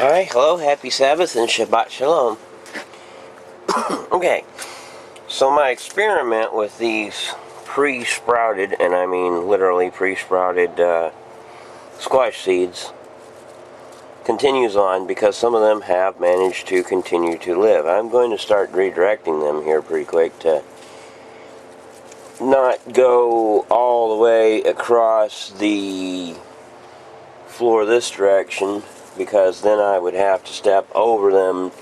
Hi, hello, happy Sabbath and Shabbat Shalom. Okay, so my experiment with these pre-sprouted, and I mean literally pre-sprouted squash seeds continues on because some of them have managed to continue to live. I'm going to start redirecting them here pretty quick to not go all the way across the floor this direction, because then I would have to step over them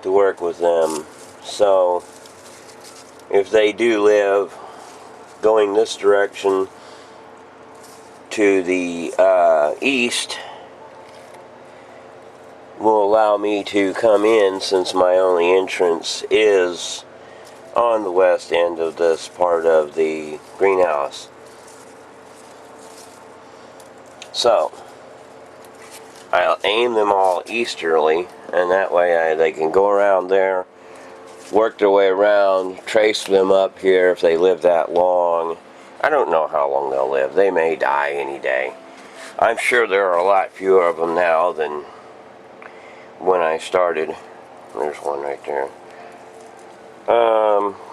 to work with them. So if they do live, going this direction to the east will allow me to come in, since my only entrance is on the west end of this part of the greenhouse. So I'll aim them all easterly, and that way they can go around there, work their way around, trace them up here if they live that long. I don't know how long they'll live. They may die any day. I'm sure there are a lot fewer of them now than when I started. There's one right there.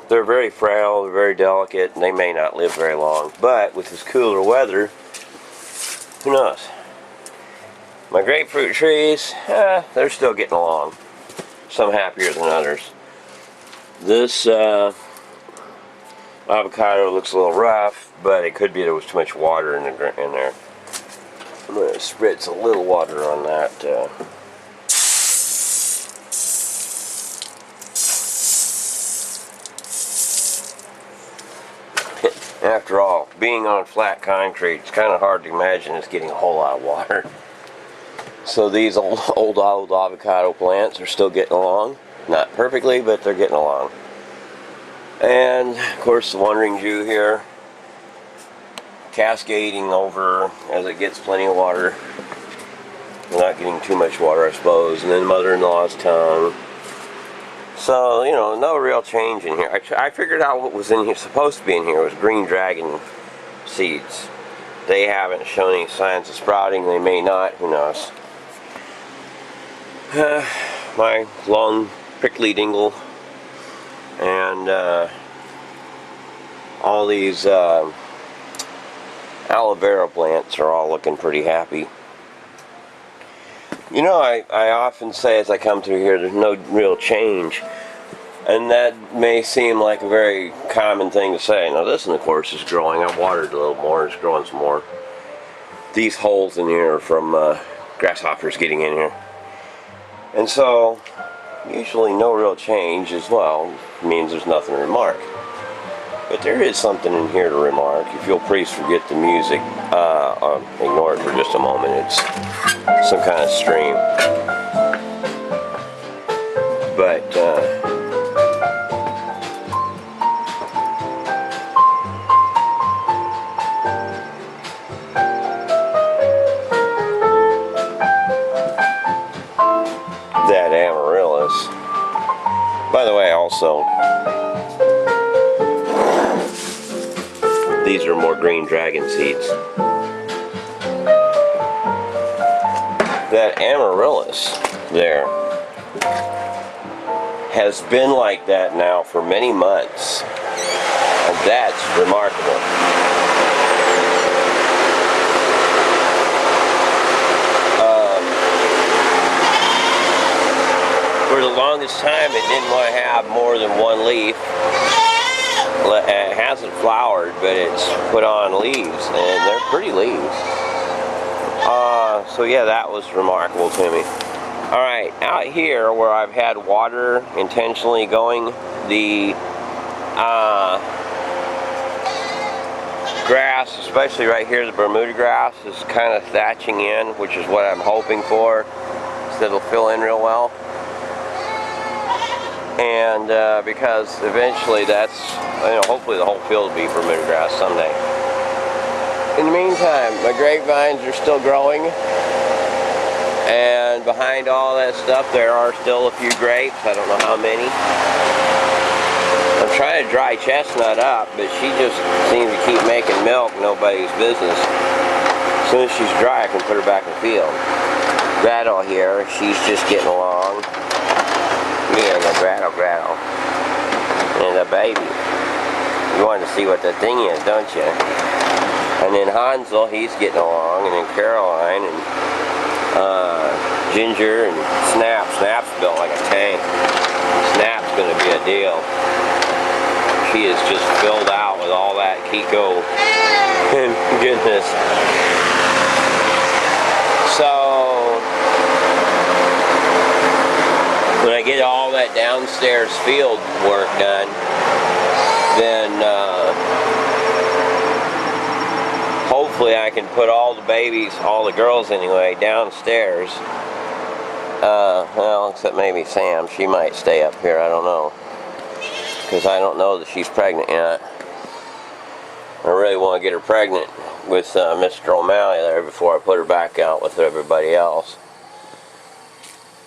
They're very frail, they're very delicate, and they may not live very long. But with this cooler weather, who knows? My grapefruit trees, they're still getting along. Some happier than others. This avocado looks a little rough, but it could be there was too much water in there. I'm going to spritz a little water on that. After all, being on flat concrete, it's kind of hard to imagine it's getting a whole lot of water. So these old avocado plants are still getting along. Not perfectly, but they're getting along. And, of course, the Wandering Jew here, cascading over as it gets plenty of water. Not getting too much water, I suppose. And then Mother-in-Law's tongue. So, you know, no real change in here. I figured out what was in here, supposed to be in here, was green dragon seeds. They haven't shown any signs of sprouting. They may not. Who knows? My long prickly dingle and all these aloe vera plants are all looking pretty happy. You know, I often say as I come through here, there's no real change. And that may seem like a very common thing to say. Now this one, of course, is growing. I watered a little more. It's growing some more. These holes in here are from grasshoppers getting in here. And so, usually no real change as well means there's nothing to remark. But there is something in here to remark. If you'll please forget the music, ignore it for just a moment. It's some kind of stream. But, that amaryllis. By the way, also, these are more green dragon seeds. That amaryllis there has been like that now for many months, and that's remarkable. For the longest time, it didn't want to have more than one leaf. It hasn't flowered, but it's put on leaves, and they're pretty leaves. So yeah, that was remarkable to me. Alright, out here where I've had water intentionally going, the grass, especially right here, the Bermuda grass, is kind of thatching in, which is what I'm hoping for, so it'll fill in real well. And because eventually that's, you know, hopefully the whole field will be Bermuda grass someday. In the meantime, my grapevines are still growing, and behind all that stuff there are still a few grapes. I don't know how many. I'm trying to dry Chestnut up, but she just seems to keep making milk, nobody's business. As soon as she's dry, I can put her back in the field. Gretel here, she's just getting along. Yeah, the Gretel. And the baby. You want to see what the thing is, don't you? And then Hansel, he's getting along, and then Caroline, and Ginger, and Snap. Snap's built like a tank. Snap's going to be a deal. She is just filled out with all that Kiko. And goodness. So, when I get all that downstairs field work done, then hopefully I can put all the babies, all the girls anyway, downstairs. Well, except maybe Sam. She might stay up here, I don't know. Because I don't know that she's pregnant yet. I really want to get her pregnant with Mr. O'Malley there before I put her back out with everybody else.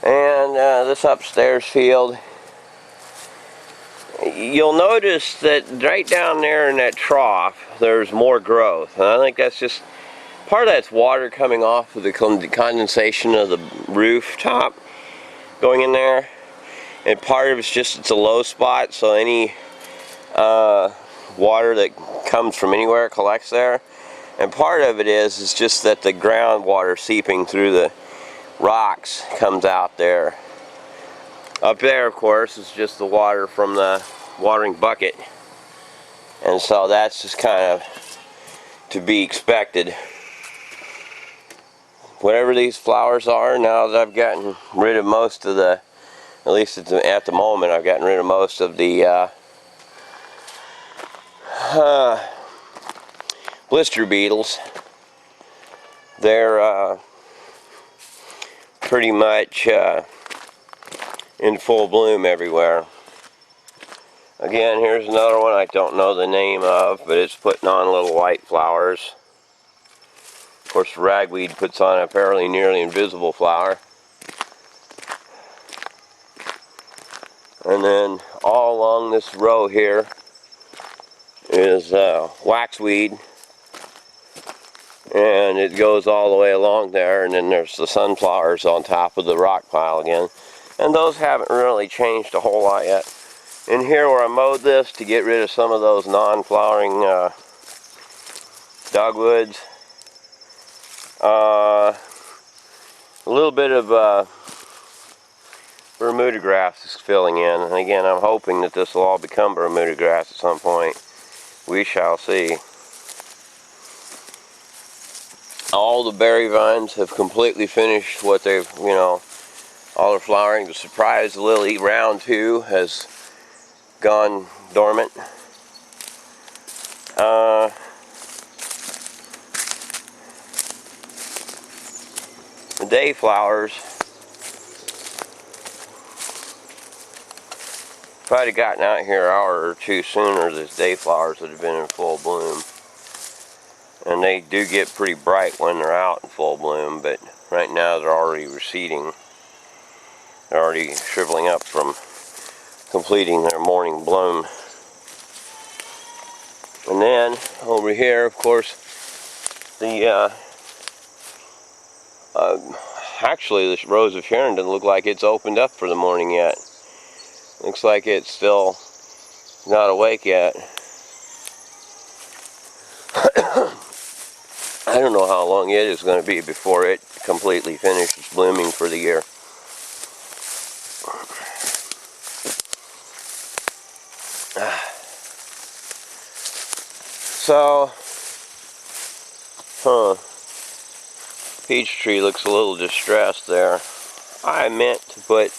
And this upstairs field, you'll notice that right down there in that trough, there's more growth. And I think that's just, part of that's water coming off of the condensation of the rooftop going in there. And part of it's just, it's a low spot, so any water that comes from anywhere collects there. And part of it is just that the groundwater seeping through the rocks comes out there. Up there, of course, is just the water from the watering bucket. And so that's just kind of to be expected. Whatever these flowers are, now that I've gotten rid of most of the, at least at the moment, I've gotten rid of most of the blister beetles. They're pretty much in full bloom everywhere. Again, here's another one I don't know the name of, but it's putting on little white flowers. Of course, ragweed puts on a fairly nearly invisible flower. And then all along this row here is waxweed, and it goes all the way along there, and then there's the sunflowers on top of the rock pile again, and those haven't really changed a whole lot yet. In here where I mowed this to get rid of some of those non-flowering dogwoods, a little bit of Bermuda grass is filling in, and again I'm hoping that this will all become Bermuda grass at some point. We shall see. All the berry vines have completely finished what they've, all their flowering. The surprise lily round 2 has gone dormant. The day flowers, if I'd have gotten out here an hour or two sooner, these day flowers would have been in full bloom. And they do get pretty bright when they're out in full bloom, but right now they're already receding. They're already shriveling up from completing their morning bloom. And then over here, of course, the actually this rose of Sharon doesn't look like it's opened up for the morning yet. Looks like it's still not awake yet. I don't know how long it is going to be before it completely finishes blooming for the year. So, peach tree looks a little distressed there. I meant to put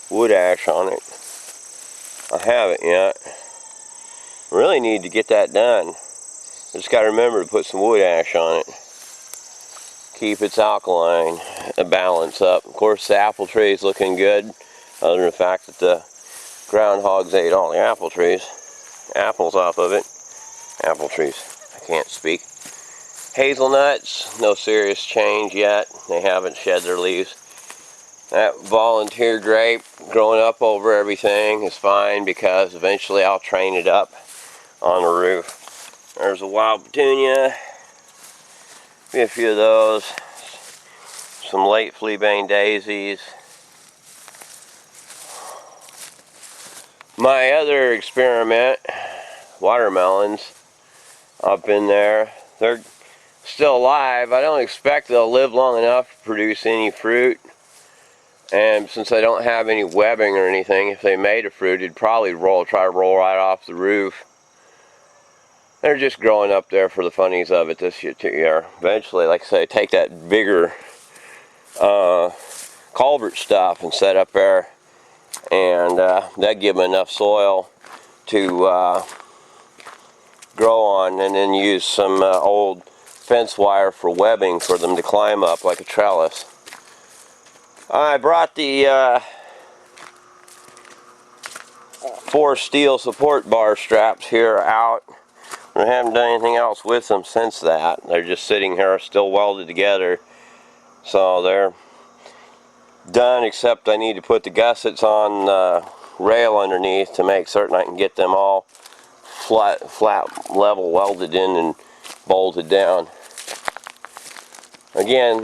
wood ash on it. I haven't yet. Really need to get that done. Just got to remember to put some wood ash on it. Keep its alkaline balance up. Of course, the apple tree is looking good, other than the fact that the groundhogs ate all the apple trees. Apples off of it. Apple trees. I can't speak. Hazelnuts, no serious change yet. They haven't shed their leaves. That volunteer grape growing up over everything is fine because eventually I'll train it up on the roof. There's a wild petunia. Be a few of those. some late fleabane daisies. My other experiment, watermelons, up in there. They're still alive. I don't expect they'll live long enough to produce any fruit. And since I don't have any webbing or anything, if they made a fruit, it'd probably try to roll right off the roof. They're just growing up there for the funnies of it this year. Eventually, like I say, take that bigger culvert stuff and set up there, and that'd give them enough soil to grow on, and then use some old fence wire for webbing for them to climb up like a trellis. I brought the 4 steel support bar straps here out. I haven't done anything else with them since that. They're just sitting here still welded together, so they're done, except I need to put the gussets on the rail underneath to make certain I can get them all flat level welded in and bolted down. Again,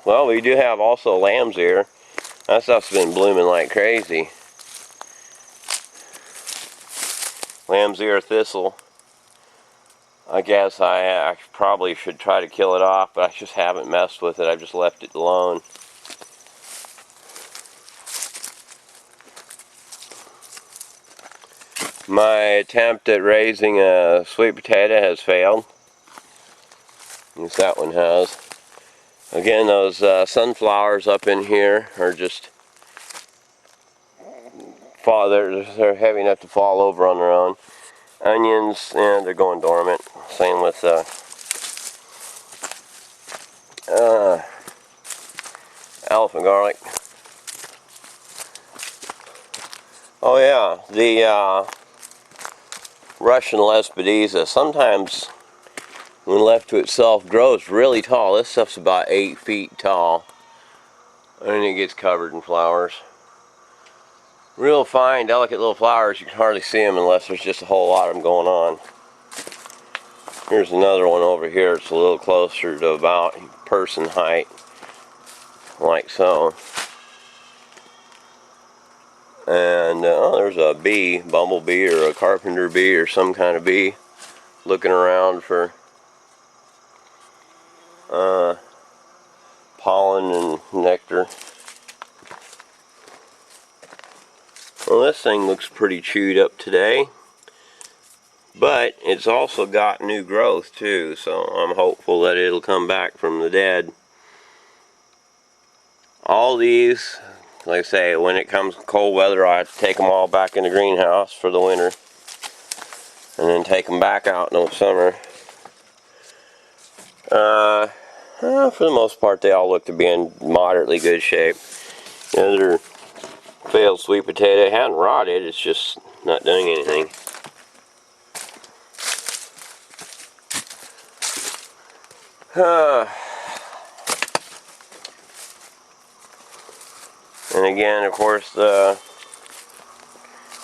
well, we do have also lamb's ear. That stuff's been blooming like crazy. Lamb's ear thistle. I guess I probably should try to kill it off, but I just haven't messed with it. I've just left it alone. My attempt at raising a sweet potato has failed. At least that one has. Again, those sunflowers up in here are just they're heavy enough to fall over on their own. Onions, and they're going dormant. Same with elephant garlic. Oh yeah, the Russian Lespedeza, sometimes when left to itself, grows really tall. This stuff's about 8 feet tall, and it gets covered in flowers. Real fine, delicate little flowers. You can hardly see them unless there's just a whole lot of them going on. Here's another one over here. It's a little closer to about person height, like so. And there's a bee, bumblebee or a carpenter bee or some kind of bee, looking around for pollen and nectar. Well, this thing looks pretty chewed up today, but it's also got new growth too, so I'm hopeful that it'll come back from the dead. All these, like I say, when it comes cold weather, I have to take them all back in the greenhouse for the winter, and then take them back out in the summer. For the most part, they all look to be in moderately good shape. The other failed sweet potato, it hadn't rotted, it's just not doing anything. And again, of course, the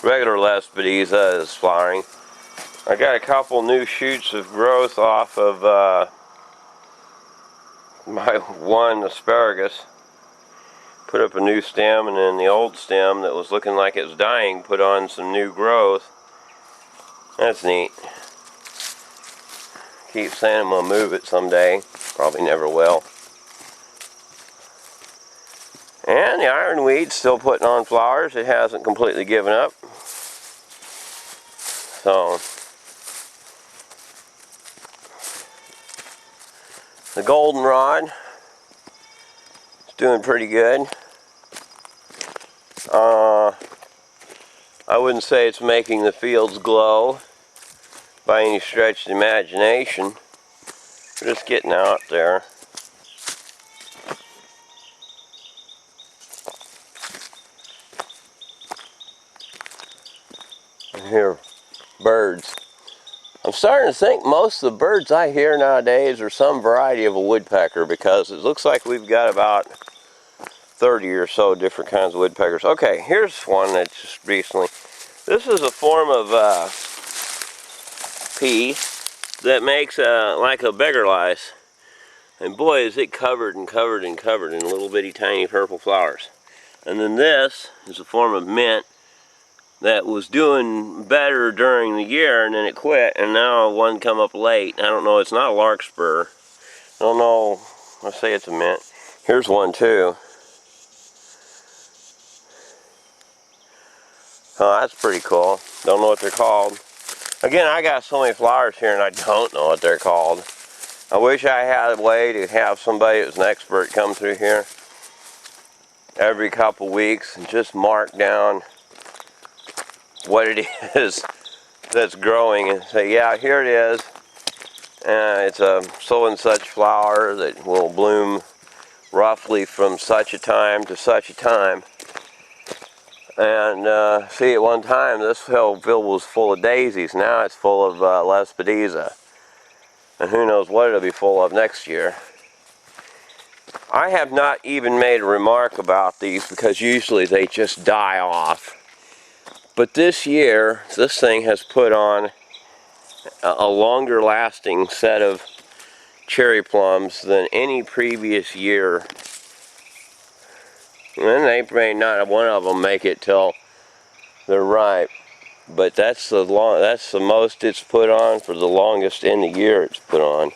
regular Lespedeza is flowering. I got a couple new shoots of growth off of my one asparagus. Put up a new stem, and then the old stem that was looking like it was dying put on some new growth. That's neat. Keep saying I'm gonna move it someday. Probably never will. And the ironweed's still putting on flowers. It hasn't completely given up. So the goldenrod is doing pretty good. I wouldn't say it's making the fields glow by any stretch of the imagination. We're just getting out there. I hear birds. I'm starting to think most of the birds I hear nowadays are some variety of a woodpecker, because it looks like we've got about 30 or so different kinds of woodpeckers. Okay, here's one that just recently. This is a form of pea that makes like a beggar lice. And boy, is it covered and covered and covered in little bitty tiny purple flowers. And then this is a form of mint that was doing better during the year, and then it quit, and now one come up late. I don't know, it's not a larkspur. I don't know, let's say it's a mint. Here's one too. Oh, that's pretty cool. Don't know what they're called. Again, I got so many flowers here and I don't know what they're called. I wish I had a way to have somebody who's an expert come through here every couple weeks and just mark down what it is that's growing and say, yeah, here it is. It's a so and such flower that will bloom roughly from such a time to such a time. And see, at one time this field was full of daisies. Now it's full of Lespedeza. And who knows what it'll be full of next year. I have not even made a remark about these because usually they just die off. But this year, this thing has put on a longer lasting set of cherry plums than any previous year. And they may not one of them make it till they're ripe, but that's the most it's put on for the longest in the year it's put on.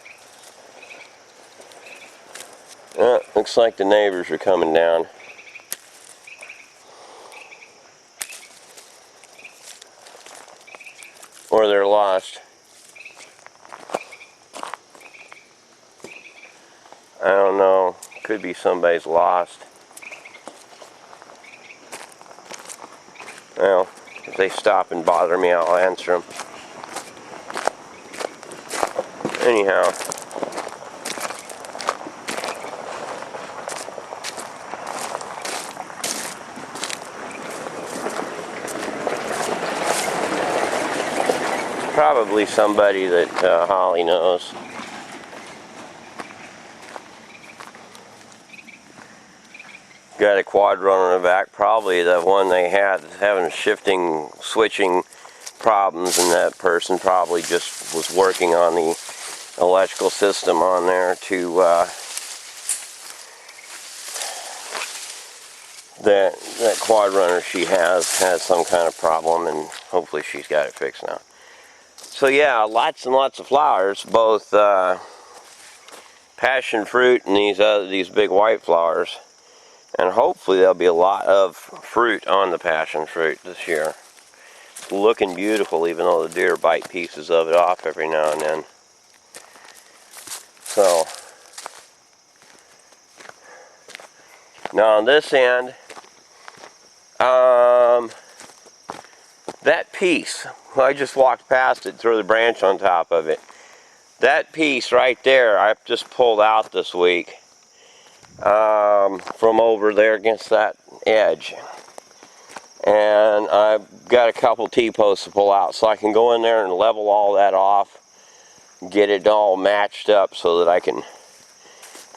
Looks like the neighbors are coming down. Or they're lost. I don't know. Could be somebody's lost. Well, if they stop and bother me, I'll answer them. Anyhow. Probably somebody that Holly knows. Got a quad runner in the back, probably the one they had having switching problems, and that person probably just was working on the electrical system on there to that quad runner she has some kind of problem, and hopefully she's got it fixed now. So yeah, lots and lots of flowers, both passion fruit and these big white flowers. And hopefully there'll be a lot of fruit on the passion fruit this year. It's looking beautiful, even though the deer bite pieces of it off every now and then. So, now on this end, that piece, I just walked past it, threw the branch on top of it. That piece right there, I've just pulled out this week. From over there against that edge, and I've got a couple T-posts to pull out, so I can go in there and level all that off, get it all matched up so that I can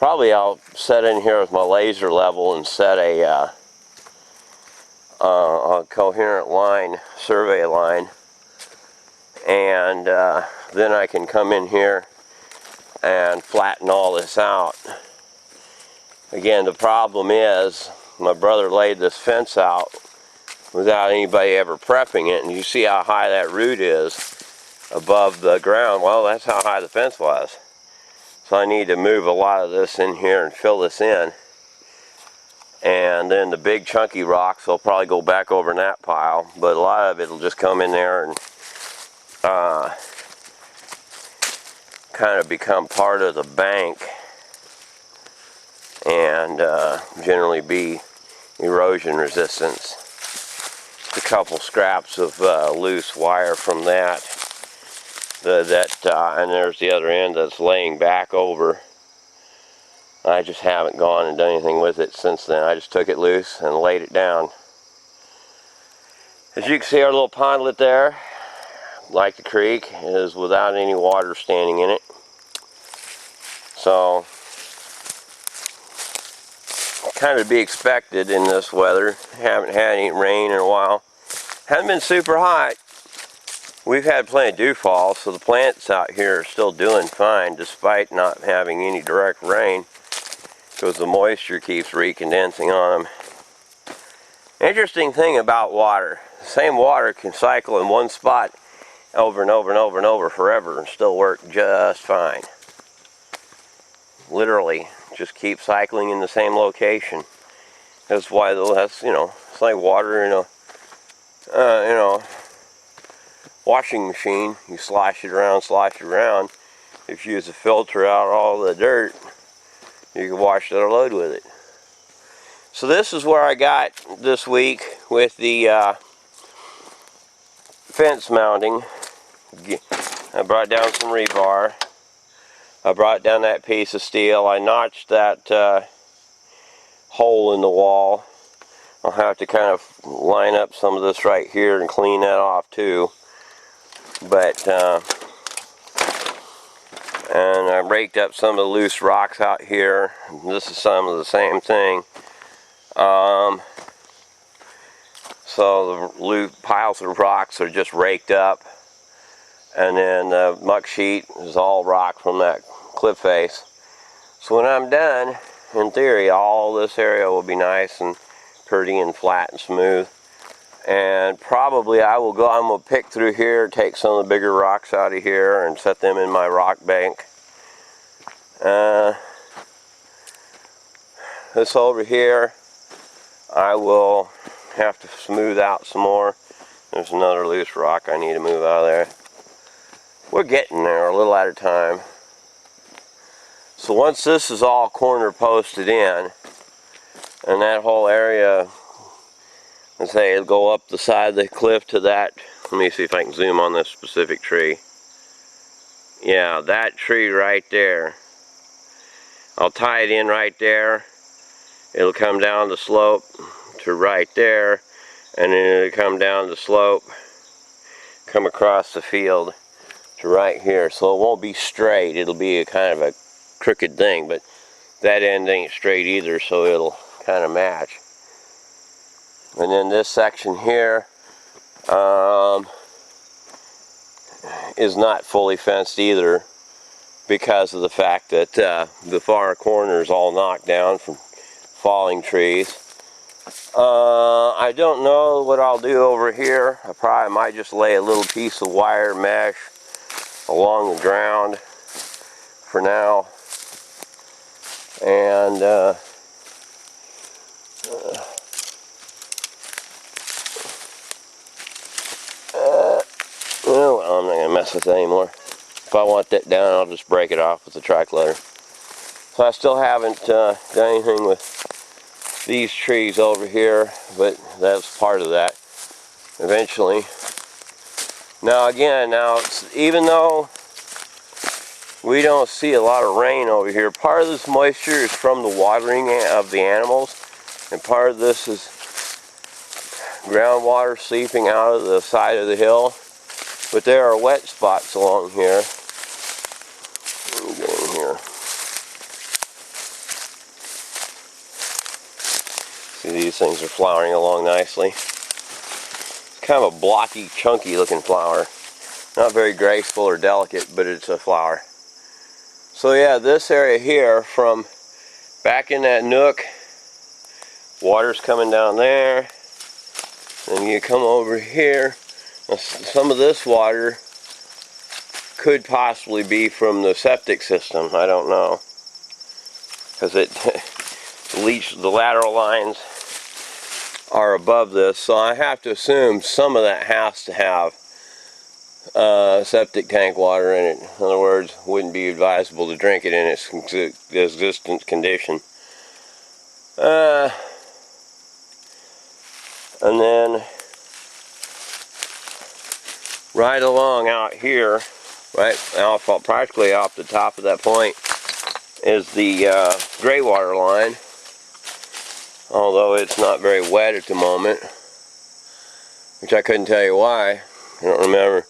I'll set in here with my laser level and set a coherent line, survey line, and then I can come in here and flatten all this out. Again, the problem is my brother laid this fence out without anybody ever prepping it, and you see how high that root is above the ground. Well, that's how high the fence was. So I need to move a lot of this in here and fill this in. And then the big chunky rocks will probably go back over in that pile, but a lot of it will just come in there and kind of become part of the bank, and generally be erosion resistance. A couple scraps of loose wire from that, and there's the other end that's laying back over. I just haven't gone and done anything with it since then. I just took it loose and laid it down. As you can see, our little pondlet there, like the creek, is without any water standing in it. So, kind of to be expected in this weather. Haven't had any rain in a while. Hasn't been super hot. We've had plenty of dewfall, so the plants out here are still doing fine despite not having any direct rain, because the moisture keeps recondensing on them. Interesting thing about water, the same water can cycle in one spot over and over and over and over forever and still work just fine. Literally, just keep cycling in the same location. That's why that's, it's like water in a washing machine. You slosh it around, slosh it around. If you use a filter out all the dirt, you can wash that load with it. So this is where I got this week with the fence mounting. I brought down some rebar. I brought down that piece of steel. I notched that hole in the wall. I'll have to kind of line up some of this right here and clean that off too. But and I raked up some of the loose rocks out here. This is some of the same thing. So the piles of rocks are just raked up, and then the muck sheet is all rock from that cliff face. So when I'm done, in theory, all this area will be nice and pretty and flat and smooth. And probably I'm going to pick through here, take some of the bigger rocks out of here and set them in my rock bank. This over here, I will have to smooth out some more. There's another loose rock I need to move out of there. We're getting there a little at a time. So once this is all corner posted in, and that whole area, let's say it'll go up the side of the cliff to that, let me see if I can zoom on this specific tree. Yeah, that tree right there. I'll tie it in right there. It'll come down the slope to right there, and then it'll come down the slope, come across the field to right here. So it won't be straight, it'll be a kind of a crooked thing, but that end ain't straight either, so it'll kind of match. And then this section here is not fully fenced either, because of the fact that the far corner is all knocked down from falling trees. I don't know what I'll do over here. I probably might just lay a little piece of wire mesh along the ground for now. And well, I'm not going to mess with it anymore. If I want that down, I'll just break it off with the track ladder. So I still haven't done anything with these trees over here, but that's part of that eventually. Now again, even though we don't see a lot of rain over here, part of this moisture is from the watering of the animals, and part of this is groundwater seeping out of the side of the hill. But there are wet spots along here. Let me get in here. See, these things are flowering along nicely. It's kind of a blocky, chunky looking flower. Not very graceful or delicate, but it's a flower. So yeah, this area here, from back in that nook, water's coming down there. Then you come over here. Now, some of this water could possibly be from the septic system. I don't know, because the lateral lines are above this, so I have to assume some of that has to have septic tank water in it. In other words, wouldn't be advisable to drink it in its existent condition. And then right along out here, right off, practically off the top of that point, is the gray water line. Although it's not very wet at the moment, which I couldn't tell you why. I don't remember.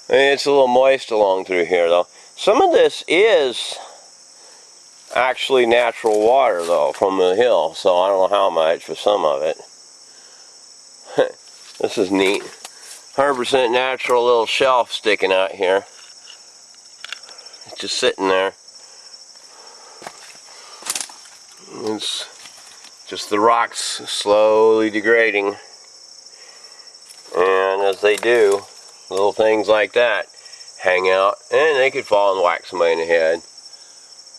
I mean, it's a little moist along through here though. Some of this is actually natural water though from the hill, so I don't know how much, but some of it. This is neat. 100% natural little shelf sticking out here. It's just sitting there. It's just the rocks slowly degrading. And as they do, little things like that hang out, and they could fall and whack somebody in the head.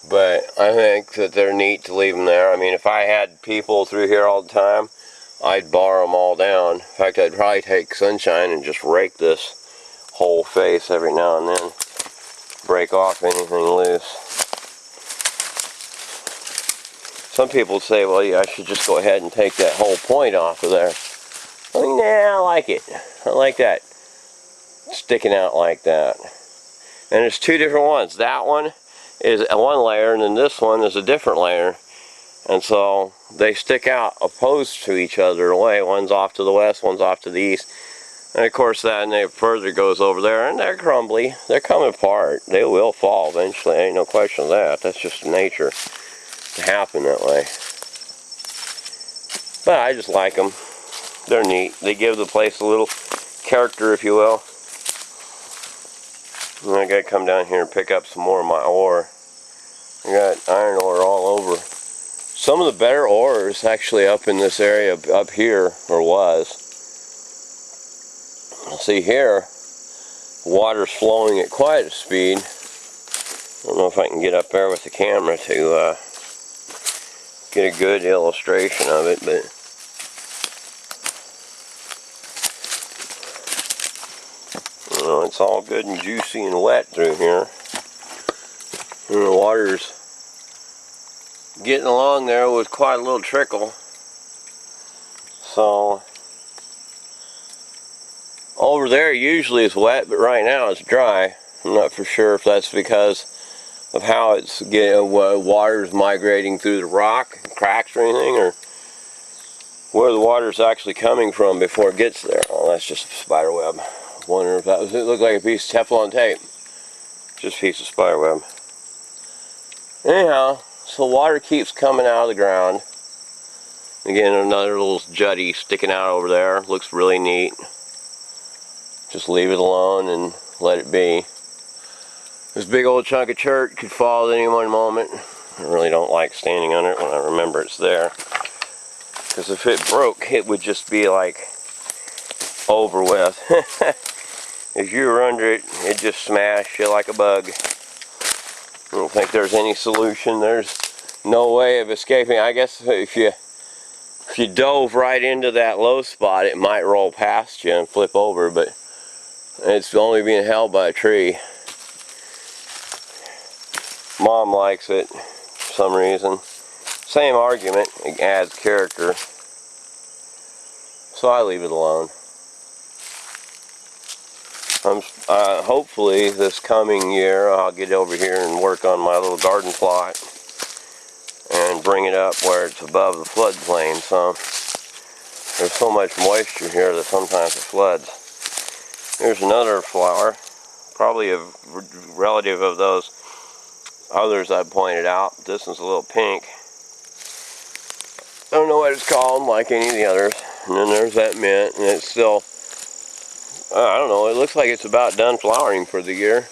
But I think that they're neat to leave them there. I mean, if I had people through here all the time, I'd bar them all down. In fact, I'd probably take sunshine and just rake this whole face every now and then. Break off anything loose. Some people say, well, yeah, I should just go ahead and take that whole point off of there. I mean, nah, I like it. I like that sticking out like that. And there's two different ones. That one is one layer, and then this one is a different layer. And so they stick out opposed to each other away. One's off to the west, one's off to the east. And of course that and it further goes over there, and they're crumbly. They're coming apart. They will fall eventually. Ain't no question of that. That's just nature to happen that way. But I just like them. They're neat. They give the place a little character, if you will. And I gotta come down here and pick up some more of my ore. I got iron ore all over. Some of the better ore is actually up in this area up here, or was. See here, water's flowing at quite a speed. I don't know if I can get up there with the camera to get a good illustration of it, but you know, it's all good and juicy and wet through here. And the water's getting along there with quite a little trickle. So over there usually it's wet, but right now it's dry. I'm not for sure if that's because of how it's getting, water's migrating through the rock, cracks or anything, or where the water's actually coming from before it gets there. Oh, that's just a spider web. Wonder if that was, it looked like a piece of Teflon tape. Just a piece of spider web. Anyhow, so water keeps coming out of the ground. Again, another little jutty sticking out over there. Looks really neat. Just leave it alone and let it be. This big old chunk of chert could fall at any one moment. I really don't like standing on it when I remember it's there. Because if it broke, it would just be like over with. If you were under it, it'd just smash you like a bug. I don't think there's any solution. There's no way of escaping. I guess if you dove right into that low spot, it might roll past you and flip over, but it's only being held by a tree. Mom likes it for some reason. Same argument, it adds character. So I leave it alone. Hopefully this coming year I'll get over here and work on my little garden plot and bring it up where it's above the floodplain. So there's so much moisture here that sometimes it floods. Here's another flower, probably a relative of those others I pointed out. This one's a little pink. I don't know what it's called, like any of the others. And then there's that mint, and it's still, I don't know, it looks like it's about done flowering for the year.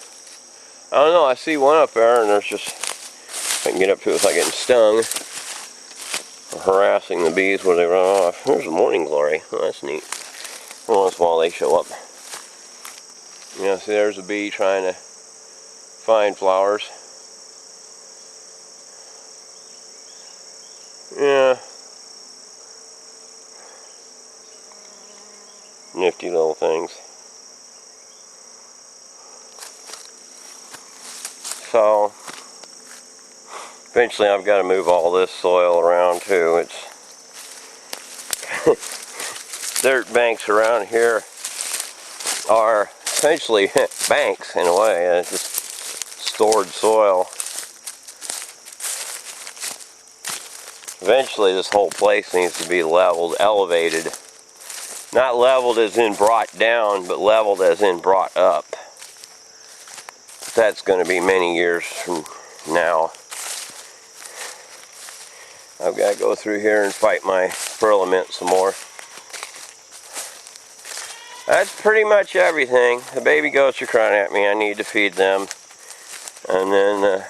I don't know, I see one up there, and there's just, if I can get up to it without getting stung, or harassing the bees where they run off. There's a morning glory. Oh, that's neat. Once in a while they show up. Yeah, see, there's a bee trying to find flowers. Yeah. Nifty little things. So eventually I've got to move all this soil around too. It's dirt banks around here are essentially banks in a way. It's just stored soil. Eventually this whole place needs to be leveled, elevated. Not leveled as in brought down, but leveled as in brought up. That's going to be many years from now. I've got to go through here and fight my perlament some more. That's pretty much everything. The baby goats are crying at me. I need to feed them. And then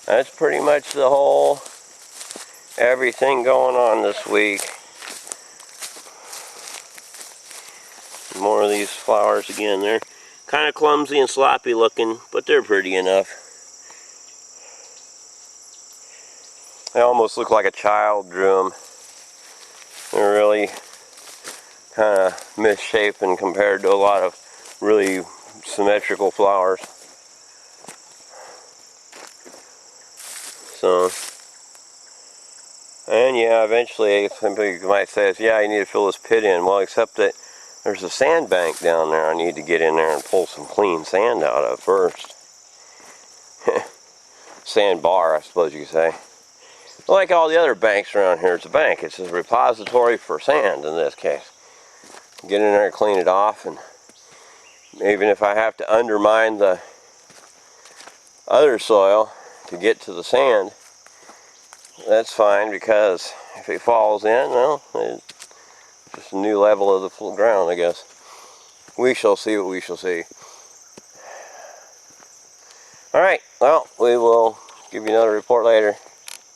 that's pretty much the whole everything going on this week. More of these flowers again. They're kind of clumsy and sloppy looking, but they're pretty enough. They almost look like a child drew them. They're really kind of misshapen compared to a lot of really symmetrical flowers. So, and yeah, eventually somebody might say, yeah, you need to fill this pit in. Well, except that there's a sandbank down there I need to get in there and pull some clean sand out of first. Sandbar, I suppose you could say. Like all the other banks around here, it's a bank. It's a repository for sand in this case. Get in there and clean it off, and even if I have to undermine the other soil to get to the sand, that's fine, because if it falls in, well, it's just a new level of the ground, I guess. We shall see what we shall see. Alright, well, we will give you another report later.